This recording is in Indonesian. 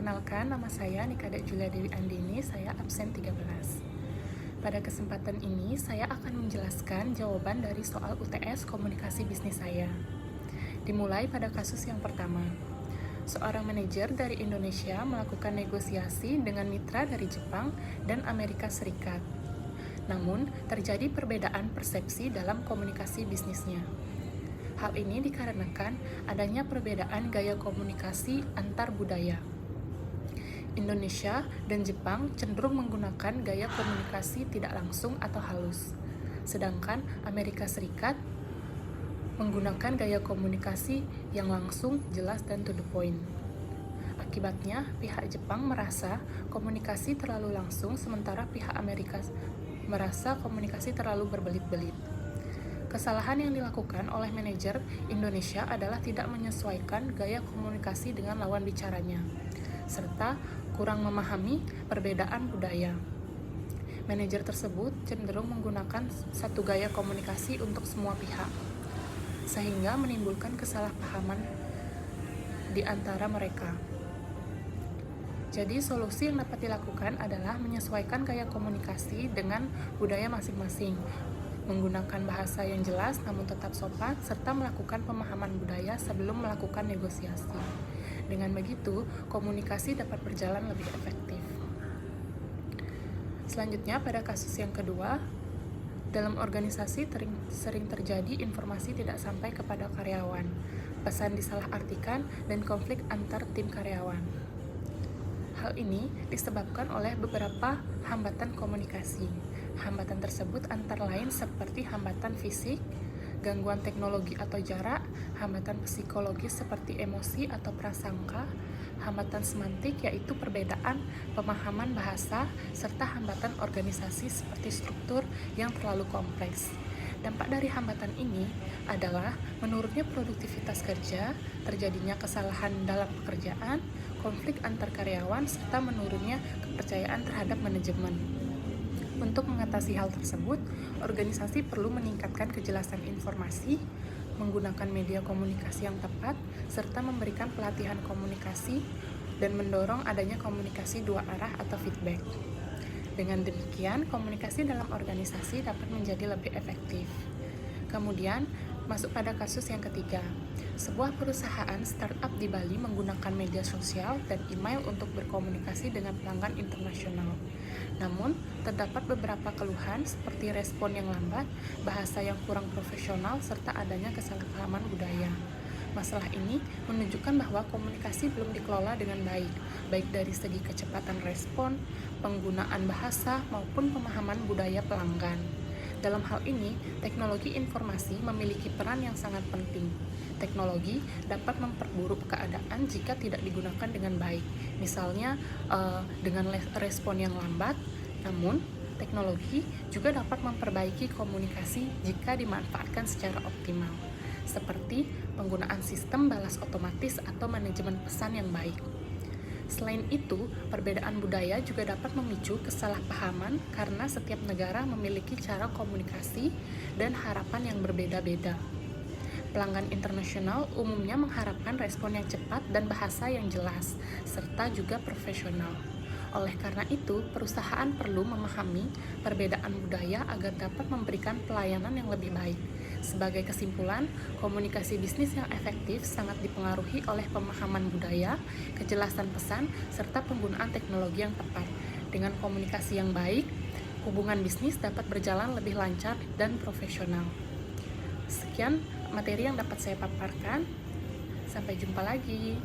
Perkenalkan, nama saya Nikada Julia Dewi Andini, saya absen 13. Pada kesempatan ini, saya akan menjelaskan jawaban dari soal UTS komunikasi bisnis saya. Dimulai pada kasus yang pertama. Seorang manajer dari Indonesia melakukan negosiasi dengan mitra dari Jepang dan Amerika Serikat. Namun, terjadi perbedaan persepsi dalam komunikasi bisnisnya. Hal ini dikarenakan adanya perbedaan gaya komunikasi antar budaya. Indonesia dan Jepang cenderung menggunakan gaya komunikasi tidak langsung atau halus, sedangkan Amerika Serikat menggunakan gaya komunikasi yang langsung, jelas, dan to the point. Akibatnya, pihak Jepang merasa komunikasi terlalu langsung, sementara pihak Amerika merasa komunikasi terlalu berbelit-belit. Kesalahan yang dilakukan oleh manajer Indonesia adalah tidak menyesuaikan gaya komunikasi dengan lawan bicaranya, serta kurang memahami perbedaan budaya. Manajer tersebut cenderung menggunakan satu gaya komunikasi untuk semua pihak, sehingga menimbulkan kesalahpahaman di antara mereka. Jadi, solusi yang dapat dilakukan adalah menyesuaikan gaya komunikasi dengan budaya masing-masing, menggunakan bahasa yang jelas namun tetap sopan, serta melakukan pemahaman budaya sebelum melakukan negosiasi. Dengan begitu, komunikasi dapat berjalan lebih efektif. Selanjutnya, pada kasus yang kedua, dalam organisasi sering terjadi informasi tidak sampai kepada karyawan, pesan disalahartikan, dan konflik antar tim karyawan. Hal ini disebabkan oleh beberapa hambatan komunikasi. Hambatan tersebut antara lain seperti hambatan fisik, gangguan teknologi atau jarak, hambatan psikologis seperti emosi atau prasangka, hambatan semantik yaitu perbedaan pemahaman bahasa, serta hambatan organisasi seperti struktur yang terlalu kompleks. Dampak dari hambatan ini adalah menurunnya produktivitas kerja, terjadinya kesalahan dalam pekerjaan, konflik antar karyawan, serta menurunnya kepercayaan terhadap manajemen. Untuk mengatasi hal tersebut, organisasi perlu meningkatkan kejelasan informasi, menggunakan media komunikasi yang tepat, serta memberikan pelatihan komunikasi dan mendorong adanya komunikasi dua arah atau feedback. Dengan demikian, komunikasi dalam organisasi dapat menjadi lebih efektif. Kemudian, masuk pada kasus yang ketiga. Sebuah perusahaan startup di Bali menggunakan media sosial dan email untuk berkomunikasi dengan pelanggan internasional. Namun, terdapat beberapa keluhan seperti respon yang lambat, bahasa yang kurang profesional, serta adanya kesalahpahaman budaya. Masalah ini menunjukkan bahwa komunikasi belum dikelola dengan baik dari segi kecepatan respon, penggunaan bahasa, maupun pemahaman budaya pelanggan. Dalam hal ini, teknologi informasi memiliki peran yang sangat penting. Teknologi dapat memperburuk keadaan jika tidak digunakan dengan baik. Misalnya, dengan respon yang lambat, namun teknologi juga dapat memperbaiki komunikasi jika dimanfaatkan secara optimal, seperti penggunaan sistem balas otomatis atau manajemen pesan yang baik. Selain itu, perbedaan budaya juga dapat memicu kesalahpahaman karena setiap negara memiliki cara komunikasi dan harapan yang berbeda-beda. Pelanggan internasional umumnya mengharapkan respon yang cepat dan bahasa yang jelas, serta juga profesional. Oleh karena itu, perusahaan perlu memahami perbedaan budaya agar dapat memberikan pelayanan yang lebih baik. Sebagai kesimpulan, komunikasi bisnis yang efektif sangat dipengaruhi oleh pemahaman budaya, kejelasan pesan, serta penggunaan teknologi yang tepat. Dengan komunikasi yang baik, hubungan bisnis dapat berjalan lebih lancar dan profesional. Sekian materi yang dapat saya paparkan. Sampai jumpa lagi.